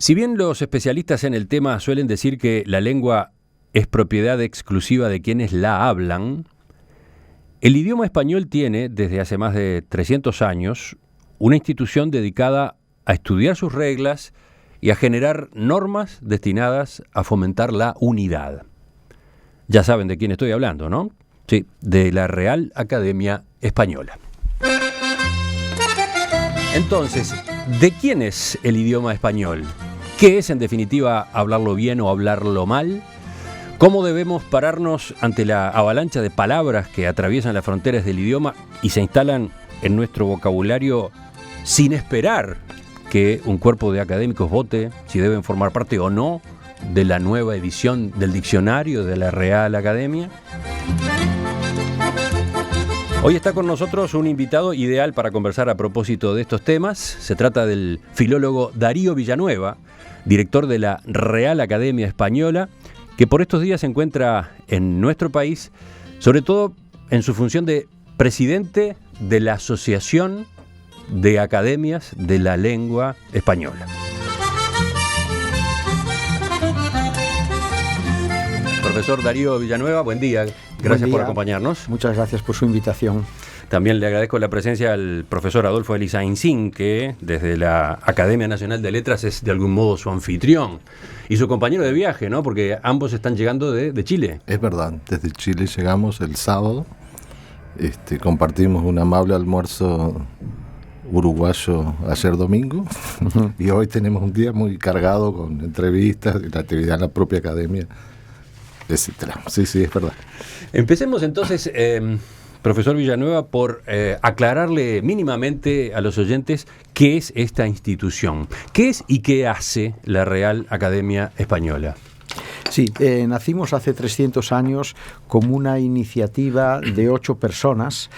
Si bien los especialistas en el tema suelen decir que la lengua es propiedad exclusiva de quienes la hablan, el idioma español tiene, desde hace más de 300 años, una institución dedicada a estudiar sus reglas y a generar normas destinadas a fomentar la unidad. Ya saben de quién estoy hablando, ¿no? Sí, de la Real Academia Española. Entonces, ¿de quién es el idioma español? ¿Qué es, en definitiva, hablarlo bien o hablarlo mal? ¿Cómo debemos pararnos ante la avalancha de palabras que atraviesan las fronteras del idioma y se instalan en nuestro vocabulario sin esperar que un cuerpo de académicos vote si deben formar parte o no de la nueva edición del diccionario de la Real Academia? Hoy está con nosotros un invitado ideal para conversar a propósito de estos temas. Se trata del filólogo Darío Villanueva, director de la Real Academia Española, que por estos días se encuentra en nuestro país, sobre todo en su función de presidente de la Asociación de Academias de la Lengua Española. Profesor Darío Villanueva, buen día. Gracias por acompañarnos. Muchas gracias por su invitación. También le agradezco la presencia al profesor Adolfo Elizainzín, que desde la Academia Nacional de Letras es de algún modo su anfitrión y su compañero de viaje, ¿no? Porque ambos están llegando de Chile. Es verdad, desde Chile llegamos el sábado. Compartimos un amable almuerzo uruguayo ayer domingo y hoy tenemos un día muy cargado con entrevistas y la actividad en la propia academia, etcétera. Sí, es verdad. Empecemos entonces, profesor Villanueva, por aclararle mínimamente a los oyentes qué es esta institución, qué es y qué hace la Real Academia Española. Sí, nacimos hace 300 años como una iniciativa de 8 personas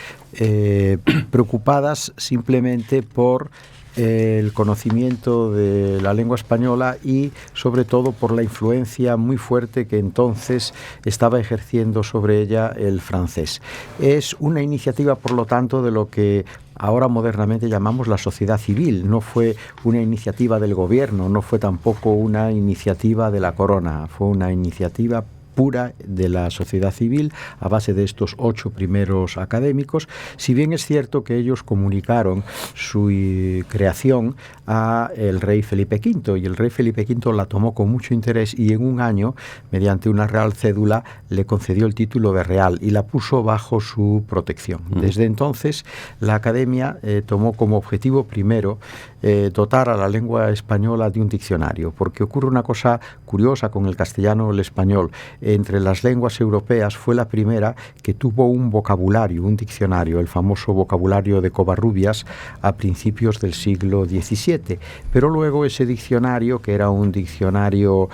preocupadas simplemente por el conocimiento de la lengua española y sobre todo por la influencia muy fuerte que entonces estaba ejerciendo sobre ella el francés. Es una iniciativa, por lo tanto, de lo que ahora modernamente llamamos la sociedad civil. No fue una iniciativa del gobierno, no fue tampoco una iniciativa de la corona, fue una iniciativa pura de la sociedad civil a base de estos 8 primeros académicos, si bien es cierto que ellos comunicaron su creación a el rey Felipe V, y el rey Felipe V la tomó con mucho interés y en un año, mediante una real cédula, le concedió el título de real y la puso bajo su protección. Desde entonces, la academia tomó como objetivo primero dotar a la lengua española de un diccionario, porque ocurre una cosa curiosa con el castellano o el español. Entre las lenguas europeas fue la primera que tuvo un vocabulario, un diccionario, el famoso vocabulario de Covarrubias a principios del siglo XVII. Pero luego ese diccionario, que era un diccionario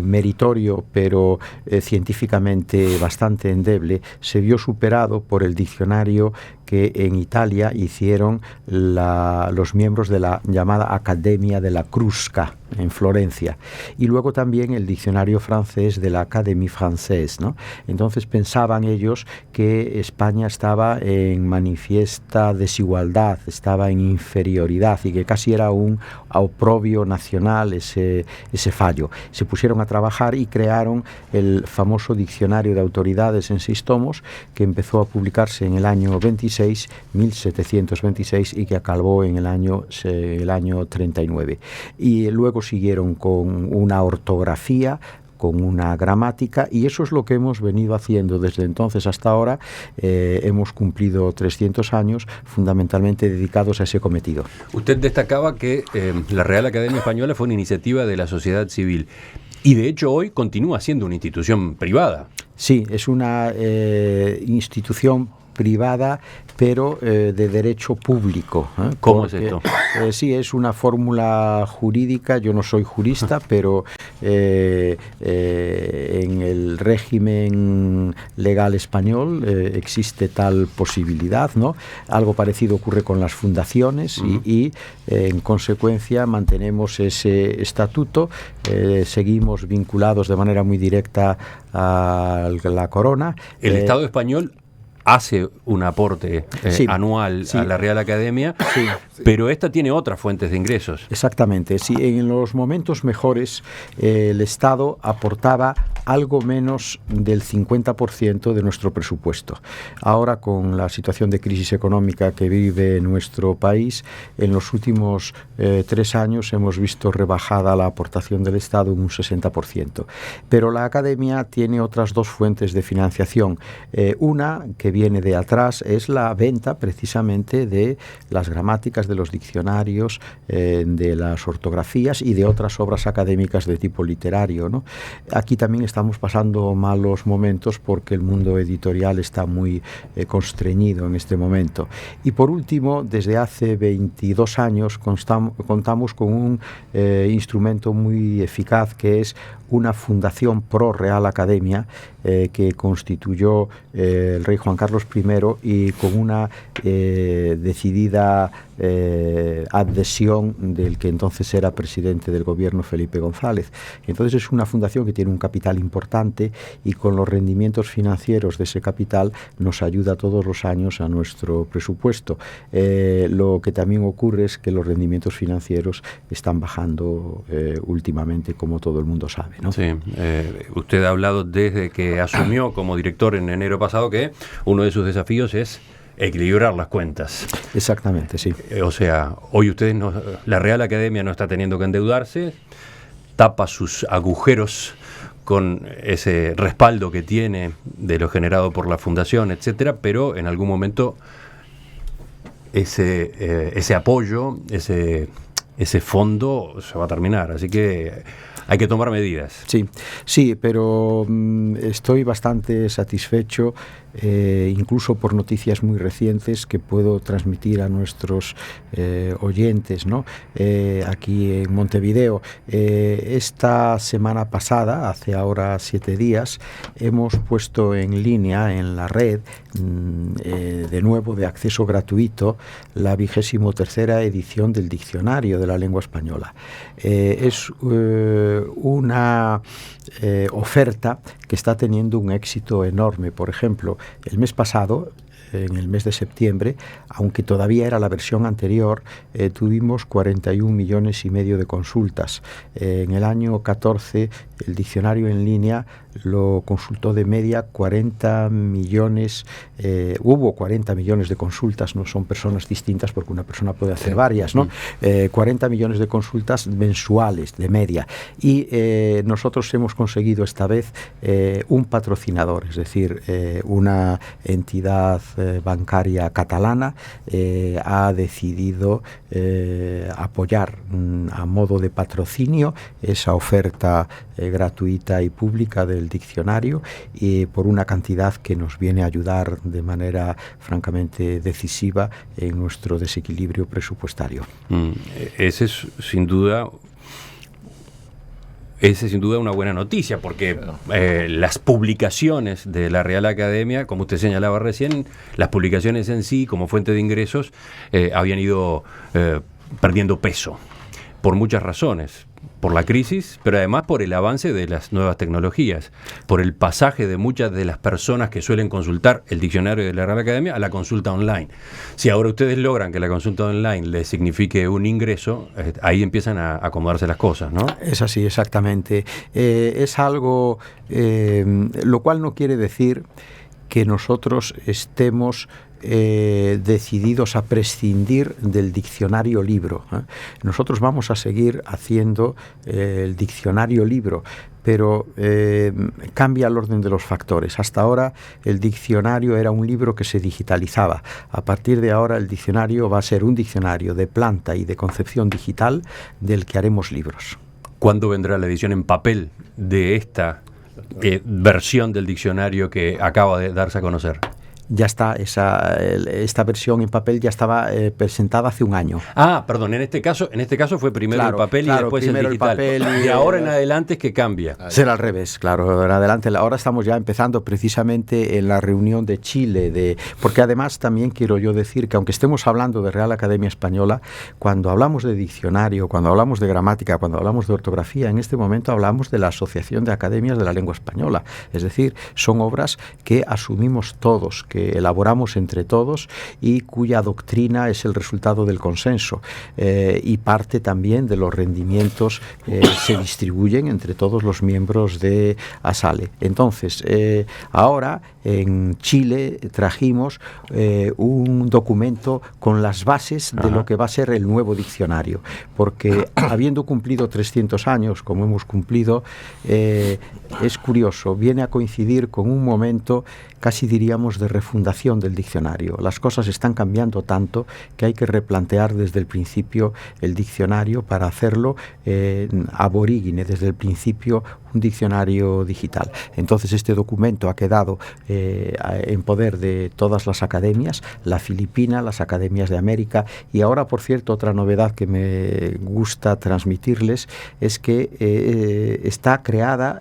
meritorio, pero científicamente bastante endeble, se vio superado por el diccionario que en Italia hicieron los miembros de la llamada Academia de la Crusca en Florencia, y luego también el diccionario francés de la Académie Française, ¿no? Entonces pensaban ellos que España estaba en manifiesta desigualdad, estaba en inferioridad y que casi era un oprobio nacional ese fallo. Se pusieron a trabajar y crearon el famoso diccionario de autoridades en 6 tomos que empezó a publicarse en el año 1726 y que acabó en el año 39. Y luego siguieron con una ortografía, con una gramática, y eso es lo que hemos venido haciendo desde entonces hasta ahora. Hemos cumplido 300 años fundamentalmente dedicados a ese cometido. Usted destacaba que la Real Academia Española fue una iniciativa de la sociedad civil y de hecho hoy continúa siendo una institución privada. Sí, es una institución privada, pero de derecho público. ¿Cómo es esto? Sí, es una fórmula jurídica. Yo no soy jurista, pero en el régimen legal español existe tal posibilidad, ¿no? Algo parecido ocurre con las fundaciones y en consecuencia mantenemos ese estatuto, seguimos vinculados de manera muy directa a la corona. El Estado español hace un aporte anual a la Real Academia, pero esta tiene otras fuentes de ingresos. Exactamente. Sí, en los momentos mejores el Estado aportaba algo menos del 50% de nuestro presupuesto. Ahora, con la situación de crisis económica que vive nuestro país, en los últimos 3 años hemos visto rebajada la aportación del Estado en un 60%. Pero la Academia tiene otras 2 fuentes de financiación. Una, que viene de atrás, es la venta precisamente de las gramáticas, de los diccionarios, de las ortografías y de otras obras académicas de tipo literario, ¿no? Aquí también estamos pasando malos momentos porque el mundo editorial está muy constreñido en este momento. Y por último, desde hace 22 años contamos con un instrumento muy eficaz, que es una fundación pro Real Academia que constituyó el rey Juan Carlos I, y con una decidida adhesión del que entonces era presidente del gobierno, Felipe González. Entonces es una fundación que tiene un capital importante, y con los rendimientos financieros de ese capital nos ayuda todos los años a nuestro presupuesto. Lo que también ocurre es que los rendimientos financieros están bajando últimamente, como todo el mundo sabe, ¿no? Sí, usted ha hablado desde que asumió como director en enero pasado que uno de sus desafíos es equilibrar las cuentas. Exactamente, sí. O sea, hoy la Real Academia no está teniendo que endeudarse, tapa sus agujeros con ese respaldo que tiene de lo generado por la fundación, etcétera, pero en algún momento ese apoyo, ese fondo se va a terminar, así que hay que tomar medidas. Sí, pero estoy bastante satisfecho, incluso por noticias muy recientes que puedo transmitir a nuestros oyentes, ¿no? Aquí en Montevideo. Esta semana pasada, hace ahora 7 días, hemos puesto en línea, en la red, de nuevo de acceso gratuito, la 23ª edición del Diccionario de la Lengua Española. Es una oferta que está teniendo un éxito enorme. Por ejemplo, el mes pasado, en el mes de septiembre, aunque todavía era la versión anterior, tuvimos 41,5 millones de consultas. En el año 14, el diccionario en línea lo consultó de media 40 millones, hubo 40 millones de consultas, no son personas distintas porque una persona puede hacer varias, ¿no? 40 millones de consultas mensuales de media. Y nosotros hemos conseguido esta vez un patrocinador, es decir, una entidad bancaria catalana ha decidido apoyar a modo de patrocinio esa oferta gratuita y pública del diccionario, y por una cantidad que nos viene a ayudar de manera francamente decisiva en nuestro desequilibrio presupuestario. Ese es sin duda una buena noticia, porque las publicaciones de la Real Academia, como usted señalaba recién, las publicaciones en sí, como fuente de ingresos, habían ido perdiendo peso por muchas razones. Por la crisis, pero además por el avance de las nuevas tecnologías, por el pasaje de muchas de las personas que suelen consultar el diccionario de la Real Academia a la consulta online. Si ahora ustedes logran que la consulta online les signifique un ingreso, ahí empiezan a acomodarse las cosas, ¿no? Es así, exactamente. Es algo, lo cual no quiere decir que nosotros estemos decididos a prescindir del diccionario libro. Nosotros vamos a seguir haciendo el diccionario libro, pero cambia el orden de los factores. Hasta ahora el diccionario era un libro que se digitalizaba. A partir de ahora el diccionario va a ser un diccionario de planta y de concepción digital del que haremos libros. ¿Cuándo vendrá la edición en papel de esta versión del diccionario que acaba de darse a conocer? Ya está, esta versión en papel ya estaba presentada hace un año. Ah, perdón, en este caso fue primero el papel y después el digital. Y ahora en adelante es que cambia. Será al revés, claro, en adelante. Ahora estamos ya empezando precisamente en la reunión de Chile, porque además también quiero yo decir que aunque estemos hablando de Real Academia Española, cuando hablamos de diccionario, cuando hablamos de gramática, cuando hablamos de ortografía, en este momento hablamos de la Asociación de Academias de la Lengua Española. Es decir, son obras que asumimos todos, que que elaboramos entre todos y cuya doctrina es el resultado del consenso, y parte también de los rendimientos se distribuyen entre todos los miembros de ASALE. Entonces, ahora en Chile trajimos un documento con las bases de lo que va a ser el nuevo diccionario, porque habiendo cumplido 300 años, como hemos cumplido, es curioso, viene a coincidir con un momento casi diríamos de refundación del diccionario. Las cosas están cambiando tanto que hay que replantear desde el principio el diccionario para hacerlo aborígine, desde el principio un diccionario digital. Entonces este documento ha quedado en poder de todas las academias, la filipina, las academias de América, y ahora, por cierto, otra novedad que me gusta transmitirles es que está creada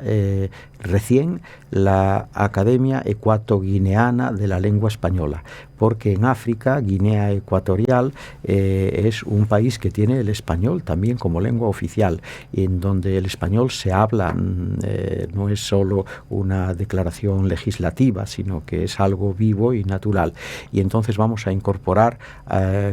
recién la Academia Ecuatoguineana de la Lengua Española, porque en África, Guinea Ecuatorial es un país que tiene el español también como lengua oficial, en donde el español se habla, no es solo una declaración legislativa, sino que es algo vivo y natural. Y entonces vamos a incorporar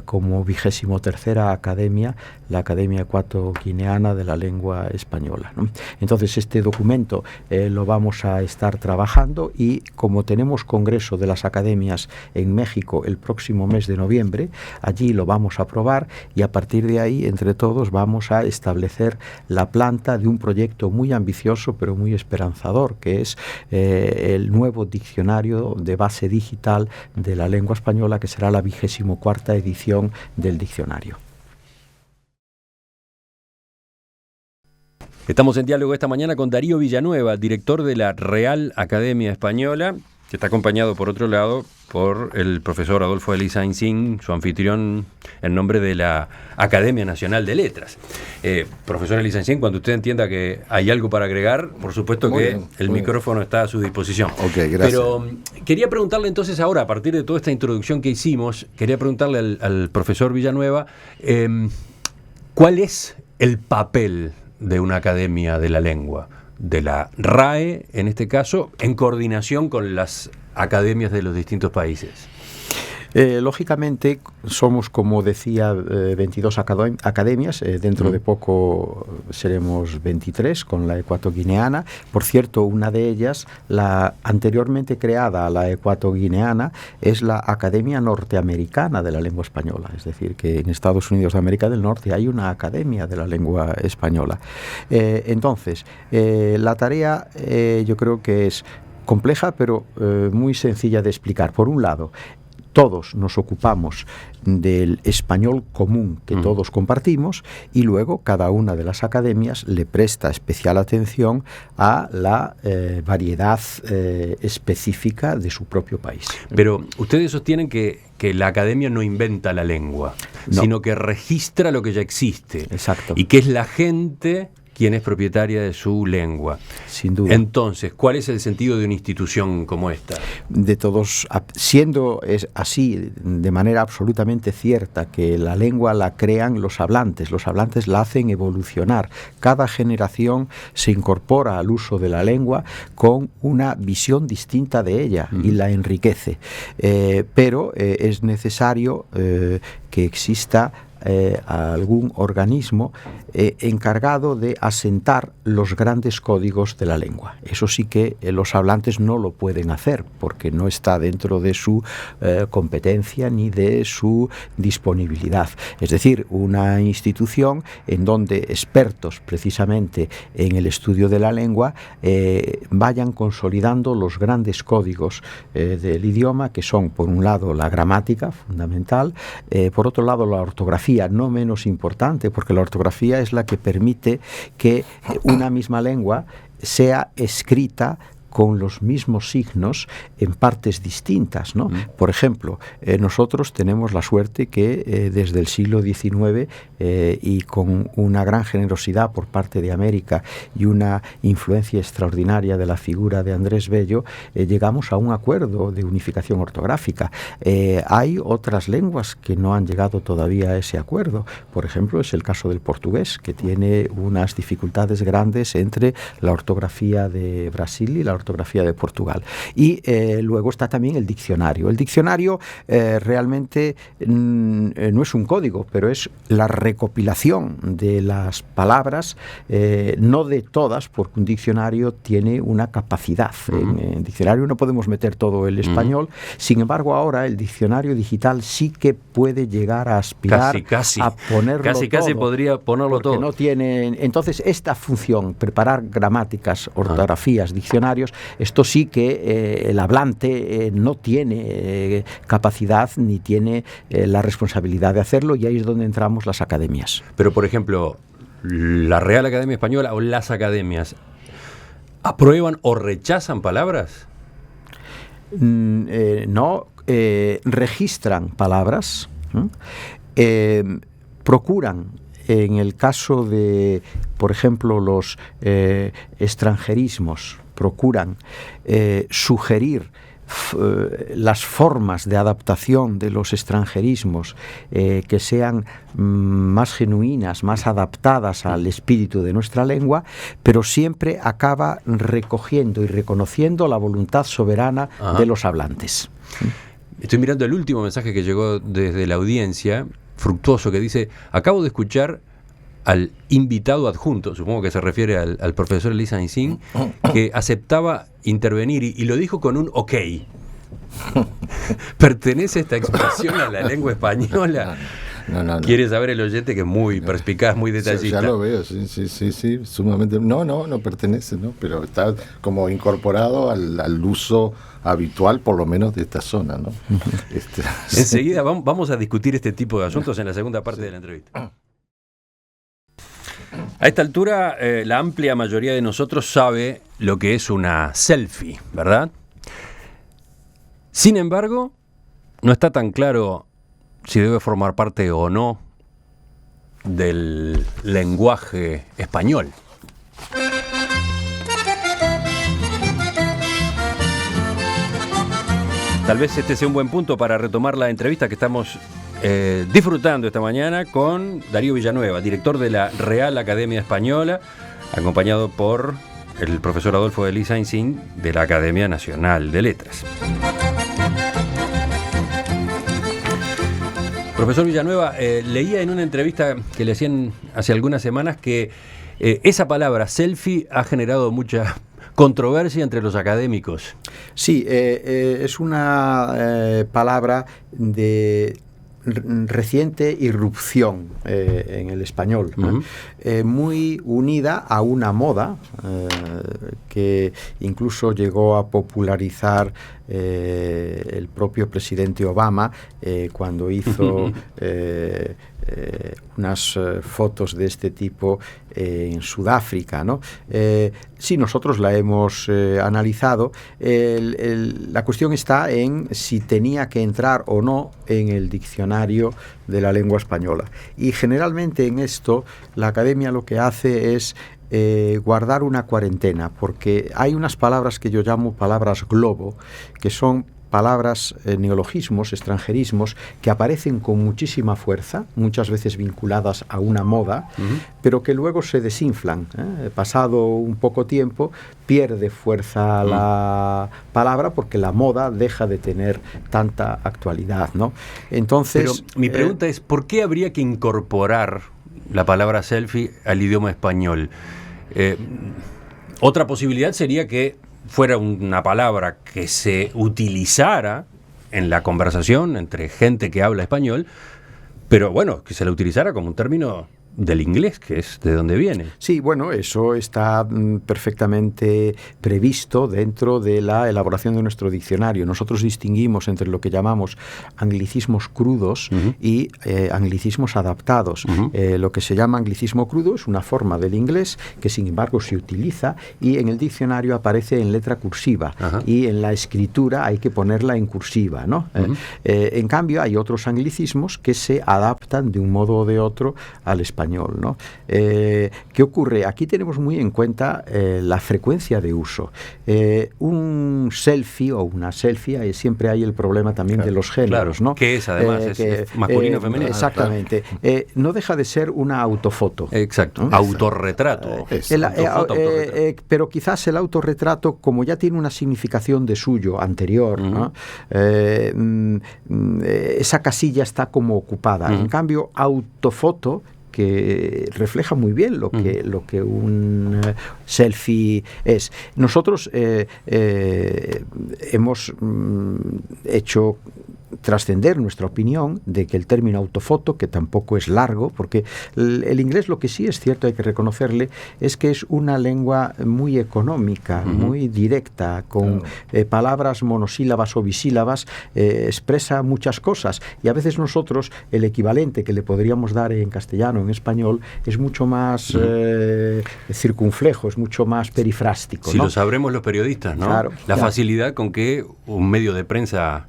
como 23ª academia la Academia Ecuatoguineana de la Lengua Española, ¿no? Entonces este documento lo vamos a estar trabajando, y como tenemos Congreso de las Academias en México el próximo mes de noviembre, allí lo vamos a aprobar, y a partir de ahí entre todos vamos a establecer la planta de un proyecto muy ambicioso pero muy esperanzador, que es el nuevo diccionario de base digital de la lengua española, que será la 24ª edición del diccionario. Estamos en diálogo esta mañana con Darío Villanueva, director de la Real Academia Española, que está acompañado, por otro lado, por el profesor Adolfo Elizainzin, su anfitrión, en nombre de la Academia Nacional de Letras. Profesor Elizainzin, cuando usted entienda que hay algo para agregar, por supuesto muy que bien, el micrófono está a su disposición. Ok, gracias. Pero quería preguntarle entonces ahora, a partir de toda esta introducción que hicimos, quería preguntarle al profesor Villanueva, ¿cuál es el papel de una academia de la lengua, de la RAE en este caso, en coordinación con las academias de los distintos países? Lógicamente somos, como decía, 22 academias, dentro de poco seremos 23 con la ecuatoguineana. Por cierto, una de ellas, la anteriormente creada, la ecuatoguineana, es la Academia Norteamericana de la Lengua Española, es decir, que en Estados Unidos de América del Norte hay una Academia de la Lengua Española. Entonces, la tarea yo creo que es compleja, pero muy sencilla de explicar. Por un lado, todos nos ocupamos del español común que todos compartimos, y luego cada una de las academias le presta especial atención a la variedad específica de su propio país. Pero ustedes sostienen que la academia no inventa la lengua, sino que registra lo que ya existe. Exacto. Y que es la gente quien es propietaria de su lengua. Sin duda. Entonces, ¿cuál es el sentido de una institución como esta? De todos, siendo es así, de manera absolutamente cierta, que la lengua la crean los hablantes la hacen evolucionar. Cada generación se incorpora al uso de la lengua con una visión distinta de ella y la enriquece. Pero es necesario que exista algún organismo encargado de asentar los grandes códigos de la lengua. Eso sí que los hablantes no lo pueden hacer, porque no está dentro de su competencia ni de su disponibilidad. Es decir, una institución en donde expertos precisamente en el estudio de la lengua vayan consolidando los grandes códigos del idioma, que son, por un lado, la gramática fundamental, por otro lado, la ortografía, no menos importante, porque la ortografía es la que permite que una misma lengua sea escrita con los mismos signos en partes distintas, ¿no? Por ejemplo, nosotros tenemos la suerte que desde el siglo XIX y con una gran generosidad por parte de América y una influencia extraordinaria de la figura de Andrés Bello, llegamos a un acuerdo de unificación ortográfica. Hay otras lenguas que no han llegado todavía a ese acuerdo. Por ejemplo, es el caso del portugués, que tiene unas dificultades grandes entre la ortografía de Brasil y la ortografía ortografía de Portugal. Y luego está también el diccionario. El diccionario realmente no es un código, pero es la recopilación de las palabras, no de todas, porque un diccionario tiene una capacidad. En el diccionario no podemos meter todo el español, sin embargo ahora el diccionario digital sí que puede llegar a aspirar a ponerlo todo. Casi podría ponerlo todo. No tiene, entonces esta función, preparar gramáticas, ortografías, diccionarios, esto sí que el hablante no tiene capacidad ni tiene la responsabilidad de hacerlo, y ahí es donde entramos las academias. Pero, por ejemplo, la Real Academia Española o las academias, ¿aprueban o rechazan palabras? No, registran palabras, procuran, en el caso de, por ejemplo, los extranjerismos, procuran sugerir las formas de adaptación de los extranjerismos que sean más genuinas, más adaptadas al espíritu de nuestra lengua, pero siempre acaba recogiendo y reconociendo la voluntad soberana de los hablantes. Estoy mirando el último mensaje que llegó desde la audiencia, fructuoso, que dice: acabo de escuchar al invitado adjunto, supongo que se refiere al profesor Elisa Aincin, que aceptaba intervenir y lo dijo con un ok. ¿Pertenece esta expresión a la lengua española? No. Quiere saber el oyente, que es muy perspicaz, muy detallista. Ya lo veo, sí, sumamente. No pertenece, ¿no? Pero está como incorporado al uso habitual, por lo menos de esta zona, ¿no? Enseguida vamos a discutir este tipo de asuntos en la segunda parte de la entrevista. A esta altura, la amplia mayoría de nosotros sabe lo que es una selfie, ¿verdad? Sin embargo, no está tan claro si debe formar parte o no del lenguaje español. Tal vez este sea un buen punto para retomar la entrevista que estamos disfrutando esta mañana con Darío Villanueva, director de la Real Academia Española, acompañado por el profesor Adolfo Elisa Aincin de la Academia Nacional de Letras. Profesor Villanueva, leía en una entrevista que le hacían hace algunas semanas que esa palabra selfie ha generado mucha controversia entre los académicos. Sí, es una palabra de reciente irrupción en el español, muy unida a una moda que incluso llegó a popularizar el propio presidente Obama cuando hizo unas fotos de este tipo en Sudáfrica, ¿no? Sí, nosotros la hemos analizado. La cuestión está en si tenía que entrar o no en el diccionario de la lengua española. Y generalmente en esto la academia lo que hace es guardar una cuarentena, porque hay unas palabras que yo llamo palabras globo, que son palabras, neologismos, extranjerismos, que aparecen con muchísima fuerza, muchas veces vinculadas a una moda, pero que luego se desinflan. Pasado un poco tiempo, pierde fuerza la palabra porque la moda deja de tener tanta actualidad, ¿no? Entonces, pero mi pregunta es, ¿por qué habría que incorporar la palabra selfie al idioma español? Otra posibilidad sería que fuera una palabra que se utilizara en la conversación entre gente que habla español, pero bueno, que se la utilizara como un término del inglés, que es de donde viene. Sí, bueno, eso está perfectamente previsto dentro de la elaboración de nuestro diccionario. Nosotros distinguimos entre lo que llamamos anglicismos crudos y anglicismos adaptados. Lo que se llama anglicismo crudo es una forma del inglés que sin embargo se utiliza y en el diccionario aparece en letra cursiva y en la escritura hay que ponerla en cursiva, ¿no? En cambio hay otros anglicismos que se adaptan de un modo o de otro al español. español, ¿no? ¿Qué ocurre? Aquí tenemos muy en cuenta la frecuencia de uso. Un selfie o una selfie, siempre hay el problema también de los géneros, ¿no? Que es además es masculino o femenino. Exactamente. No deja de ser una autofoto. Exacto. ¿No? Autorretrato. Pero quizás el autorretrato, como ya tiene una significación de suyo anterior, ¿no? Esa casilla está como ocupada. En cambio, autofoto, que refleja muy bien lo que un selfie es. Nosotros hemos hecho trascender nuestra opinión de que el término autofoto, que tampoco es largo, porque el inglés, lo que sí es cierto, hay que reconocerle, es que es una lengua muy económica, muy directa, con palabras monosílabas o bisílabas, expresa muchas cosas, y a veces nosotros el equivalente que le podríamos dar en castellano, en español, es mucho más circunflejo, es mucho más perifrástico, Si ¿no? lo sabremos los periodistas, ¿no? Claro, la facilidad con que un medio de prensa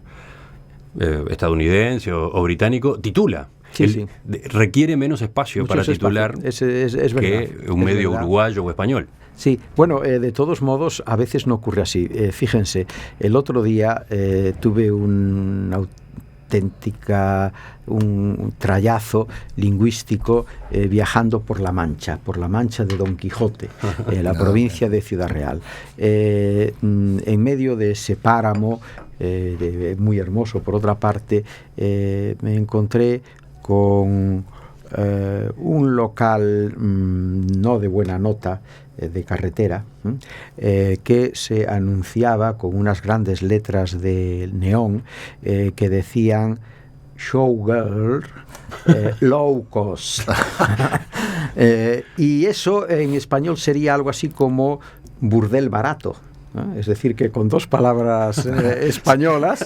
estadounidense o británico titula. Sí. Requiere menos espacio para titular es que un medio uruguayo o español. Sí, bueno, de todos modos, a veces no ocurre así. Fíjense, el otro día tuve un trayazo lingüístico viajando por La Mancha de Don Quijote, la provincia de Ciudad Real. En medio de ese páramo, muy hermoso por otra parte, me encontré con un local no de buena nota, de carretera, que se anunciaba con unas grandes letras de neón que decían Showgirl Low Cost. Y eso en español sería algo así como burdel barato. Es decir, que con dos palabras españolas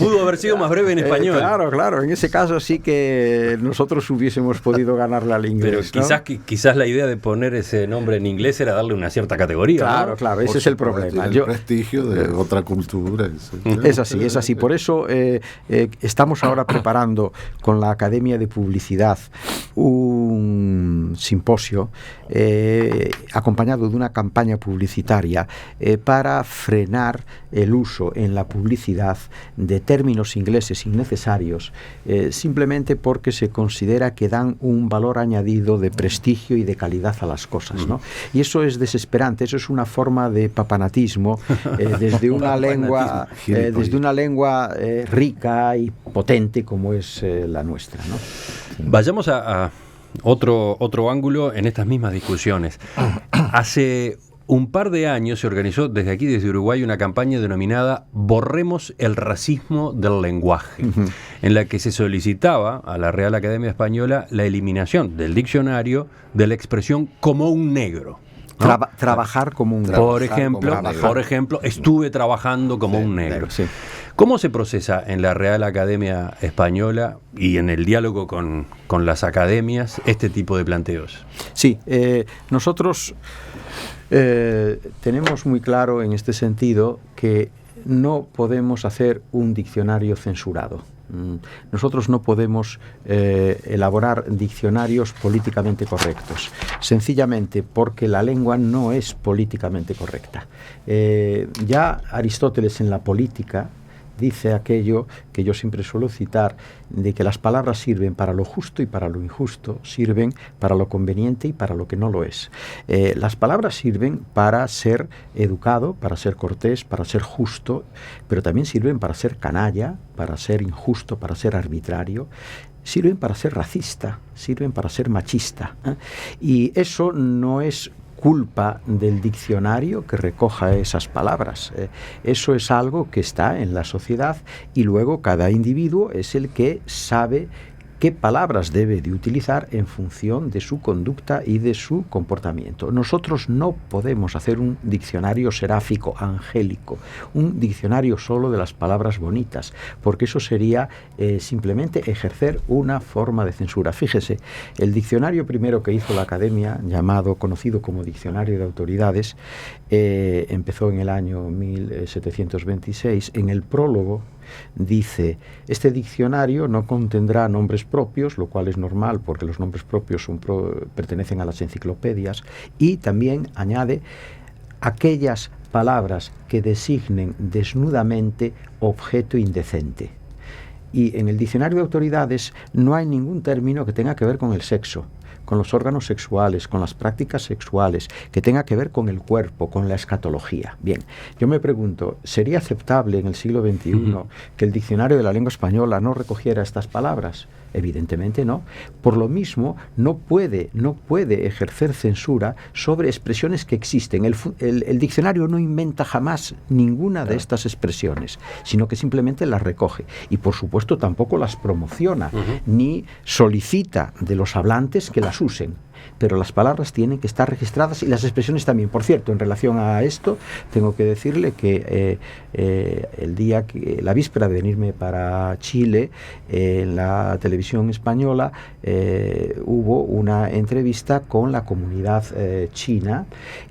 pudo haber sido más breve en español. Claro, en ese caso sí que nosotros hubiésemos podido ganarle al inglés. Pero quizás la idea de poner ese nombre en inglés era darle una cierta categoría. Claro, ese es el problema. El prestigio de otra cultura. Es así. Por eso estamos ahora preparando con la Academia de Publicidad un simposio acompañado de una campaña publicitaria para frenar el uso en la publicidad de términos ingleses innecesarios, simplemente porque se considera que dan un valor añadido de prestigio y de calidad a las cosas, ¿no? Y eso es desesperante, eso es una forma de papanatismo desde una lengua rica y potente como es la nuestra, ¿no? Vayamos a otro ángulo en estas mismas discusiones. Hace un par de años se organizó desde Uruguay, una campaña denominada Borremos el racismo del lenguaje, en la que se solicitaba a la Real Academia Española la eliminación del diccionario de la expresión como un negro. ¿no? Trabajar como un negro. Por ejemplo, estuve trabajando como un negro. Sí. ¿Cómo se procesa en la Real Academia Española y en el diálogo con las academias este tipo de planteos? Sí, nosotros tenemos muy claro en este sentido que no podemos hacer un diccionario censurado. Nosotros no podemos elaborar diccionarios políticamente correctos, sencillamente porque la lengua no es políticamente correcta. Ya Aristóteles en la Política dice aquello que yo siempre suelo citar, de que las palabras sirven para lo justo y para lo injusto, sirven para lo conveniente y para lo que no lo es. Las palabras sirven para ser educado, para ser cortés, para ser justo, pero también sirven para ser canalla, para ser injusto, para ser arbitrario. Sirven para ser racista, sirven para ser machista. Y eso no es culpa del diccionario que recoja esas palabras. Eso es algo que está en la sociedad y luego cada individuo es el que sabe qué palabras debe de utilizar en función de su conducta y de su comportamiento. Nosotros no podemos hacer un diccionario seráfico, angélico, un diccionario solo de las palabras bonitas, porque eso sería simplemente ejercer una forma de censura. Fíjese, el diccionario primero que hizo la Academia, conocido como Diccionario de Autoridades, empezó en el año 1726. En el prólogo dice: este diccionario no contendrá nombres propios, lo cual es normal porque los nombres propios pertenecen a las enciclopedias, y también añade aquellas palabras que designen desnudamente objeto indecente. Y en el diccionario de autoridades no hay ningún término que tenga que ver con el sexo, con los órganos sexuales, con las prácticas sexuales, que tenga que ver con el cuerpo, con la escatología. Bien, yo me pregunto, ¿sería aceptable en el siglo XXI que el diccionario de la lengua española no recogiera estas palabras? Evidentemente no. Por lo mismo, no puede ejercer censura sobre expresiones que existen. El diccionario no inventa jamás ninguna de estas expresiones, sino que simplemente las recoge. Y por supuesto tampoco las promociona, ni solicita de los hablantes que las usen. Pero las palabras tienen que estar registradas y las expresiones también. Por cierto, en relación a esto, tengo que decirle que la víspera de venirme para Chile, en la televisión española, hubo una entrevista con la comunidad china,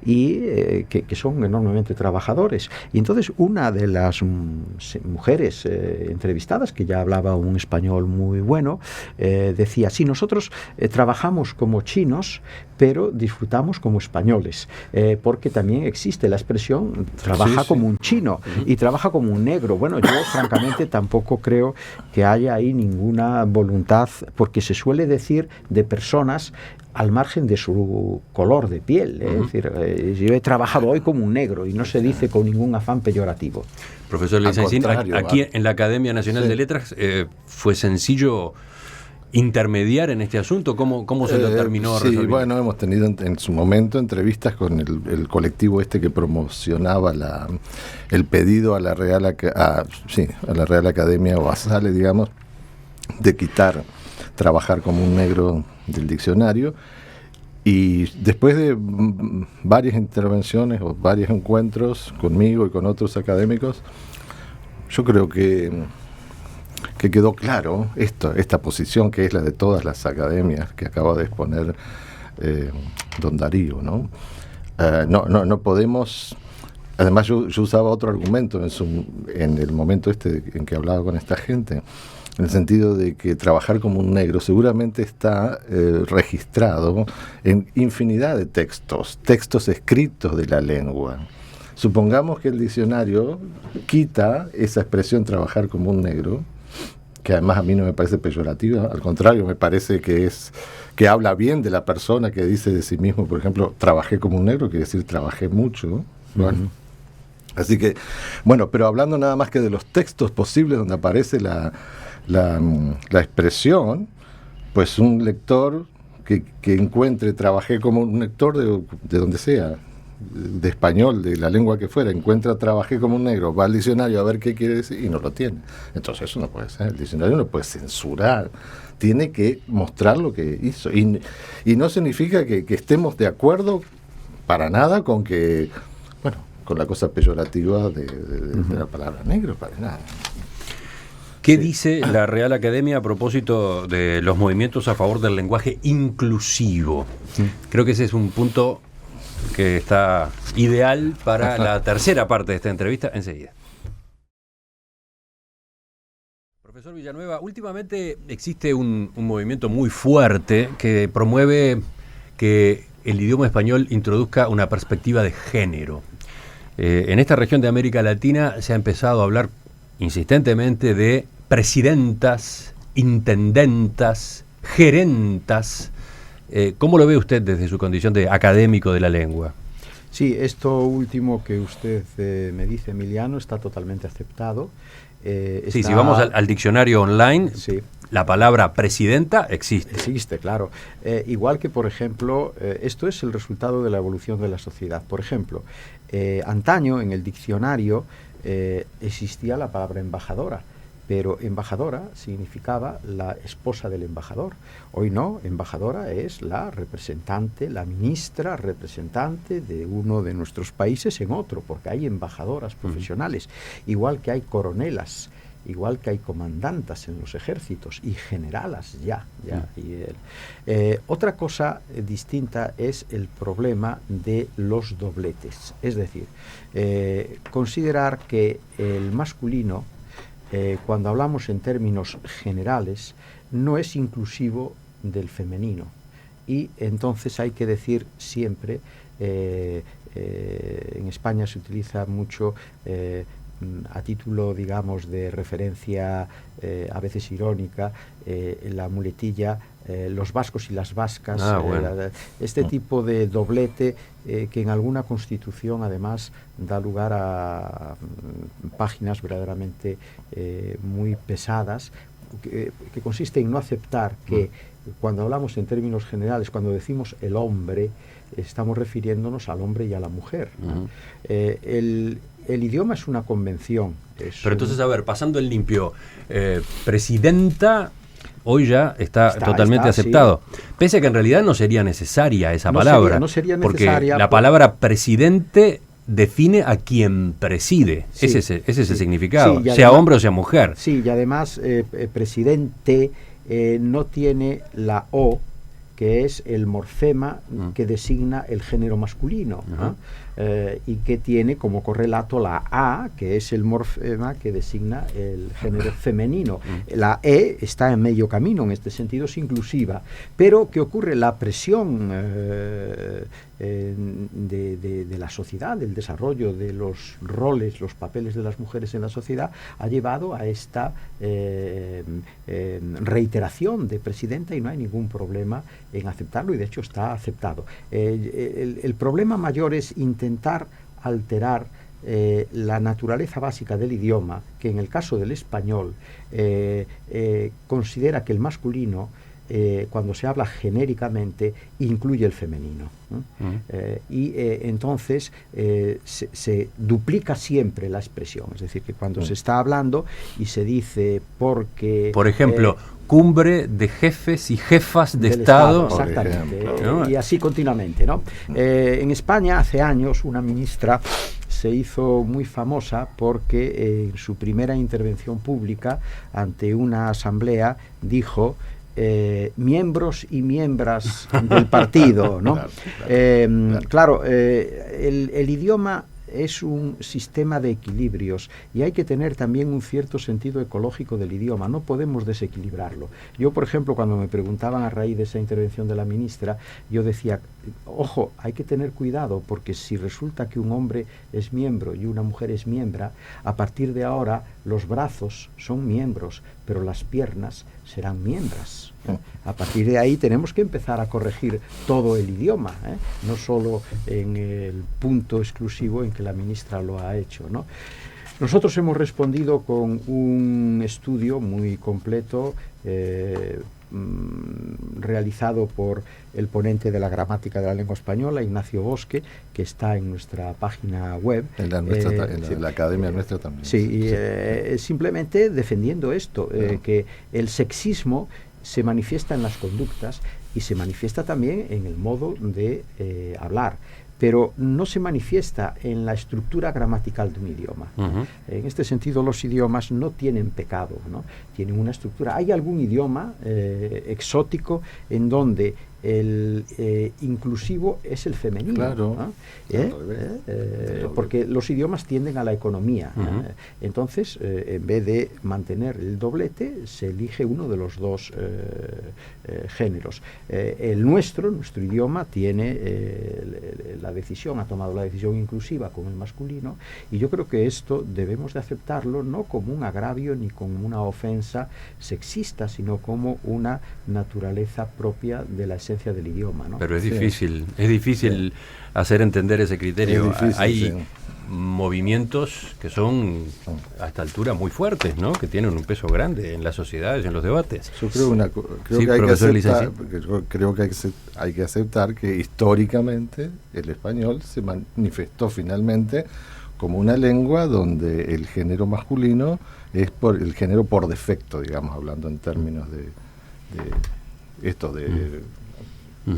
y que son enormemente trabajadores. Y entonces una de las mujeres entrevistadas, que ya hablaba un español muy bueno, decía: sí, nosotros trabajamos como chinos, pero disfrutamos como españoles, porque también existe la expresión trabaja como un chino y trabaja como un negro. Bueno, yo francamente tampoco creo que haya ahí ninguna voluntad, porque se suele decir de personas al margen de su color de piel. Es decir, yo he trabajado hoy como un negro, y no se dice con ningún afán peyorativo. Profesor Licencín, aquí en la Academia Nacional de Letras fue sencillo intermediar en este asunto. ¿Cómo se lo terminó resolviendo? Sí, bueno, hemos tenido en su momento entrevistas con el colectivo que promocionaba el pedido a la Real Academia, o a Sale, digamos, de quitar trabajar como un negro del diccionario. Y después de varias intervenciones o varios encuentros conmigo y con otros académicos, yo creo que quedó claro esta posición, que es la de todas las academias que acaba de exponer don Darío, ¿no? No podemos. Además, yo usaba otro argumento en el momento en que hablaba con esta gente, en el sentido de que trabajar como un negro seguramente está registrado en infinidad de textos escritos de la lengua. Supongamos que el diccionario quita esa expresión trabajar como un negro, que además a mí no me parece peyorativa, al contrario, me parece que habla bien de la persona que dice de sí mismo. Por ejemplo, trabajé como un negro, quiere decir trabajé mucho. Bueno, así que, bueno, pero hablando nada más que de los textos posibles donde aparece la expresión, pues un lector que encuentre, trabajé como un lector de donde sea, de español, de la lengua que fuera, encuentra trabajé como un negro, va al diccionario a ver qué quiere decir y no lo tiene. Entonces eso no puede ser. El diccionario no puede censurar, tiene que mostrar lo que hizo. Y no significa que estemos de acuerdo para nada con con la cosa peyorativa de la palabra negro, para nada. ¿Qué dice la Real Academia a propósito de los movimientos a favor del lenguaje inclusivo? Creo que ese es un punto que está ideal para la tercera parte de esta entrevista, enseguida. Profesor Villanueva, últimamente existe un movimiento muy fuerte que promueve que el idioma español introduzca una perspectiva de género. En esta región de América Latina se ha empezado a hablar insistentemente de presidentas, intendentas, gerentas. ¿Cómo lo ve usted desde su condición de académico de la lengua? Sí, esto último que usted me dice, Emiliano, está totalmente aceptado. Si vamos al diccionario online, la palabra presidenta existe. Existe, claro. Igual que, por ejemplo, esto es el resultado de la evolución de la sociedad. Por ejemplo, antaño en el diccionario existía la palabra embajadora, pero embajadora significaba la esposa del embajador. Hoy no, embajadora es la representante, la ministra representante de uno de nuestros países en otro, porque hay embajadoras profesionales, igual que hay coronelas, igual que hay comandantas en los ejércitos y generalas ya. Otra cosa distinta es el problema de los dobletes, es decir, considerar que el masculino cuando hablamos en términos generales, no es inclusivo del femenino. Y entonces hay que decir siempre, en España se utiliza mucho a título, digamos, de referencia a veces irónica, la muletilla los vascos y las vascas, este tipo de doblete que en alguna constitución además da lugar a páginas verdaderamente muy pesadas, que consiste en no aceptar que cuando hablamos en términos generales, cuando decimos el hombre, estamos refiriéndonos al hombre y a la mujer. El idioma es una convención. Pero entonces, a ver, pasando el limpio, presidenta hoy ya está totalmente aceptado. Sí. Pese a que en realidad no sería necesaria esa palabra. No sería necesaria. Porque la palabra presidente define a quien preside. Sí. Ese es el significado, además, sea hombre o sea mujer. Sí, y además presidente no tiene la O, que es el morfema que designa el género masculino, ¿no? Y que tiene como correlato la A, que es el morfema que designa el género femenino. La E está en medio camino, en este sentido es inclusiva. Pero, ¿qué ocurre? La presión de la sociedad, del desarrollo de los roles, los papeles de las mujeres en la sociedad, ha llevado a esta reiteración de presidenta, y no hay ningún problema en aceptarlo, y de hecho está aceptado. El problema mayor es intentar alterar la naturaleza básica del idioma, que en el caso del español considera que el masculino, cuando se habla genéricamente, incluye el femenino, ¿no? Entonces se duplica siempre la expresión, es decir, que cuando se está hablando y se dice porque... Por ejemplo, cumbre de jefes y jefas de Estado. Exactamente, ¿no? Y así continuamente, ¿no? En España, hace años, una ministra se hizo muy famosa porque en su primera intervención pública ante una asamblea dijo: miembros y miembras del partido, ¿no? Claro, el idioma es un sistema de equilibrios y hay que tener también un cierto sentido ecológico del idioma, no podemos desequilibrarlo. Yo, por ejemplo, cuando me preguntaban a raíz de esa intervención de la ministra, yo decía, ojo, hay que tener cuidado, porque si resulta que un hombre es miembro y una mujer es miembra, a partir de ahora los brazos son miembros, pero las piernas serán miembras. A partir de ahí tenemos que empezar a corregir todo el idioma, no solo en el punto exclusivo en que la ministra lo ha hecho, ¿no? Nosotros hemos respondido con un estudio muy completo realizado por el ponente de la gramática de la lengua española, Ignacio Bosque, que está en nuestra página web. En la academia nuestra también. Sí, simplemente defendiendo esto, que el sexismo se manifiesta en las conductas y se manifiesta también en el modo de hablar, pero no se manifiesta en la estructura gramatical de un idioma. En este sentido, los idiomas no tienen pecado, ¿no? Tienen una estructura. Hay algún idioma exótico en donde el inclusivo es el femenino, claro, ¿no? Porque los idiomas tienden a la economía. Entonces, en vez de mantener el doblete, se elige uno de los dos géneros. Nuestro idioma tiene ha tomado la decisión inclusiva con el masculino, y yo creo que esto debemos de aceptarlo no como un agravio ni como una ofensa sexista, sino como una naturaleza propia de la esencia del idioma, ¿no? Pero es difícil hacer entender ese criterio. Hay movimientos que son a esta altura muy fuertes, ¿no? Que tienen un peso grande en las sociedades, en los debates. Yo creo que hay que aceptar que históricamente el español se manifestó finalmente como una lengua donde el género masculino es el género por defecto, digamos, hablando en términos de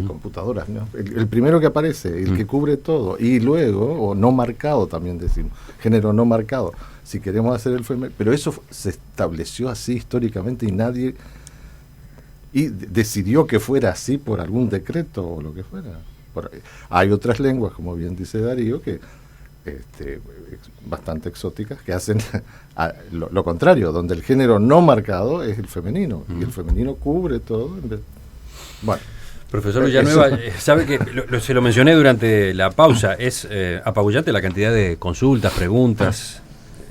computadoras, ¿no? El primero que aparece, el que cubre todo, y luego, o no marcado también decimos, género no marcado, si queremos hacer el femenino, pero eso se estableció así históricamente y nadie decidió que fuera así por algún decreto o lo que fuera. Hay otras lenguas, como bien dice Darío, que bastante exóticas que hacen lo contrario, donde el género no marcado es el femenino, y el femenino cubre todo. Bueno. Profesor Villanueva, sabe que se lo mencioné durante la pausa, es apabullante la cantidad de consultas, preguntas,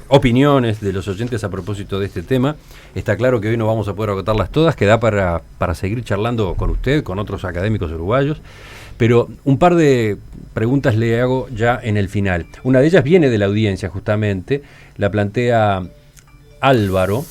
opiniones de los oyentes a propósito de este tema. Está claro que hoy no vamos a poder agotarlas todas, que da para seguir charlando con usted, con otros académicos uruguayos, pero un par de preguntas le hago ya en el final. Una de ellas viene de la audiencia justamente, la plantea Álvaro,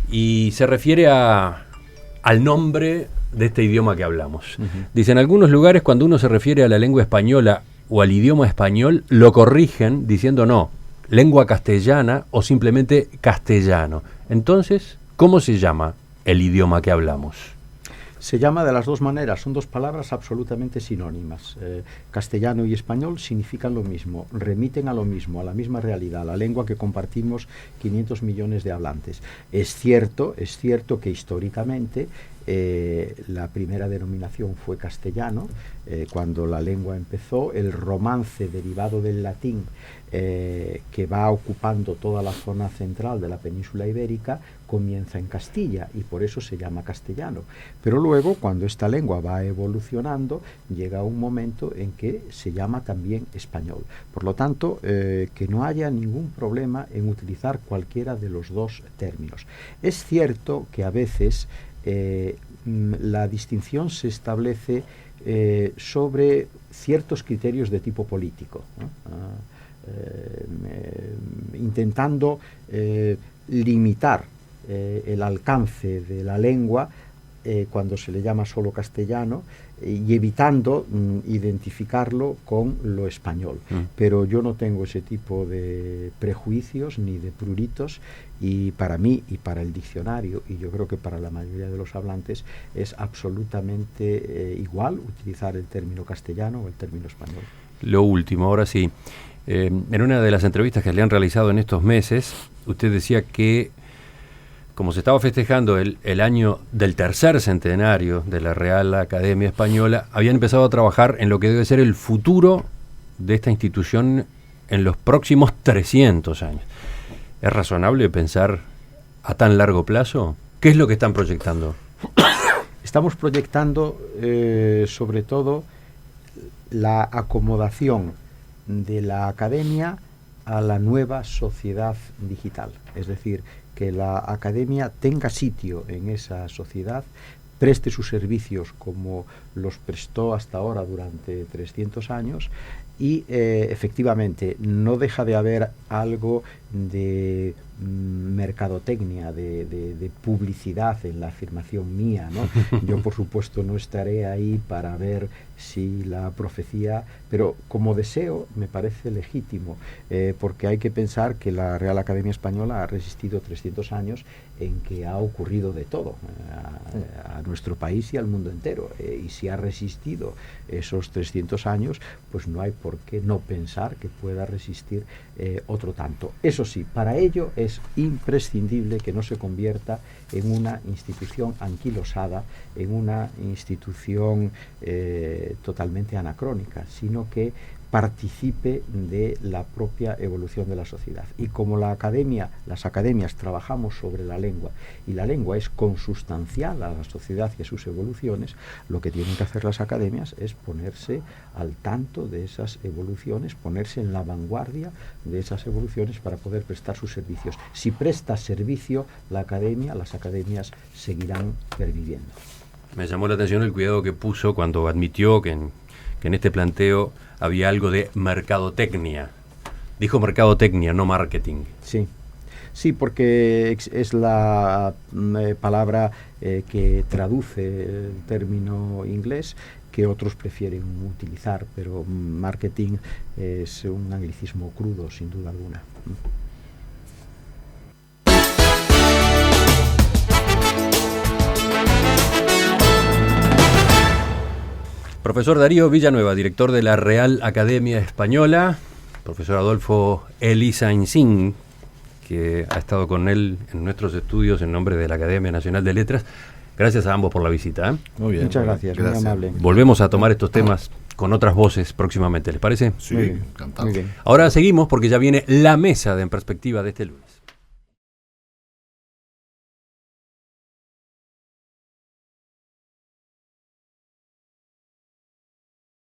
y se refiere al nombre de este idioma que hablamos. Dice, en algunos lugares cuando uno se refiere a la lengua española o al idioma español, lo corrigen diciendo no, lengua castellana o simplemente castellano. Entonces, ¿cómo se llama el idioma que hablamos? Se llama de las dos maneras, son dos palabras absolutamente sinónimas. Castellano y español significan lo mismo, remiten a lo mismo, a la misma realidad, a la lengua que compartimos 500 millones de hablantes. Es cierto que históricamente la primera denominación fue castellano, cuando la lengua empezó, el romance derivado del latín que va ocupando toda la zona central de la península ibérica comienza en Castilla y por eso se llama castellano. Pero luego, cuando esta lengua va evolucionando, llega un momento en que se llama también español. Por lo tanto, que no haya ningún problema en utilizar cualquiera de los dos términos. Es cierto que a veces la distinción se establece sobre ciertos criterios de tipo político, ¿no? Intentando limitar el alcance de la lengua cuando se le llama solo castellano y evitando identificarlo con lo español. Pero yo no tengo ese tipo de prejuicios ni de pruritos, y para mí y para el diccionario, y yo creo que para la mayoría de los hablantes, es absolutamente igual utilizar el término castellano o el término español. Lo último, ahora sí. En una de las entrevistas que le han realizado en estos meses, usted decía que como se estaba festejando el año del tercer centenario de la Real Academia Española, habían empezado a trabajar en lo que debe ser el futuro de esta institución en los próximos 300 años. ¿Es razonable pensar a tan largo plazo? ¿Qué es lo que están proyectando? Estamos proyectando sobre todo la acomodación de la academia a la nueva sociedad digital, es decir, que la academia tenga sitio en esa sociedad, preste sus servicios como los prestó hasta ahora durante 300 años y efectivamente no deja de haber algo de mercadotecnia, de publicidad en la afirmación mía, ¿no? Yo por supuesto no estaré ahí para ver si la profecía, pero como deseo me parece legítimo, porque hay que pensar que la Real Academia Española ha resistido 300 años en que ha ocurrido de todo a nuestro país y al mundo entero, y si ha resistido esos 300 años, pues no hay por qué no pensar que pueda resistir otro tanto. Eso sí, para ello es imprescindible que no se convierta en una institución anquilosada, en una institución totalmente anacrónica, sino que participe de la propia evolución de la sociedad. Y como las academias trabajamos sobre la lengua, y la lengua es consustancial a la sociedad y a sus evoluciones, lo que tienen que hacer las academias es ponerse al tanto de esas evoluciones, ponerse en la vanguardia de esas evoluciones para poder prestar sus servicios. Si presta servicio las academias seguirán perviviendo. Me llamó la atención el cuidado que puso cuando admitió que en este planteo había algo de mercadotecnia. Dijo mercadotecnia, no marketing. Sí, porque es la palabra que traduce el término inglés que otros prefieren utilizar, pero marketing es un anglicismo crudo, sin duda alguna. Profesor Darío Villanueva, director de la Real Academia Española, profesor Adolfo Elizainsín, que ha estado con él en nuestros estudios en nombre de la Academia Nacional de Letras. Gracias a ambos por la visita. Muy bien. Muchas gracias. Muy amable. Volvemos a tomar estos temas con otras voces próximamente, ¿les parece? Sí, Muy bien, encantado. muy bien. Ahora seguimos porque ya viene la mesa de En Perspectiva de este lunes.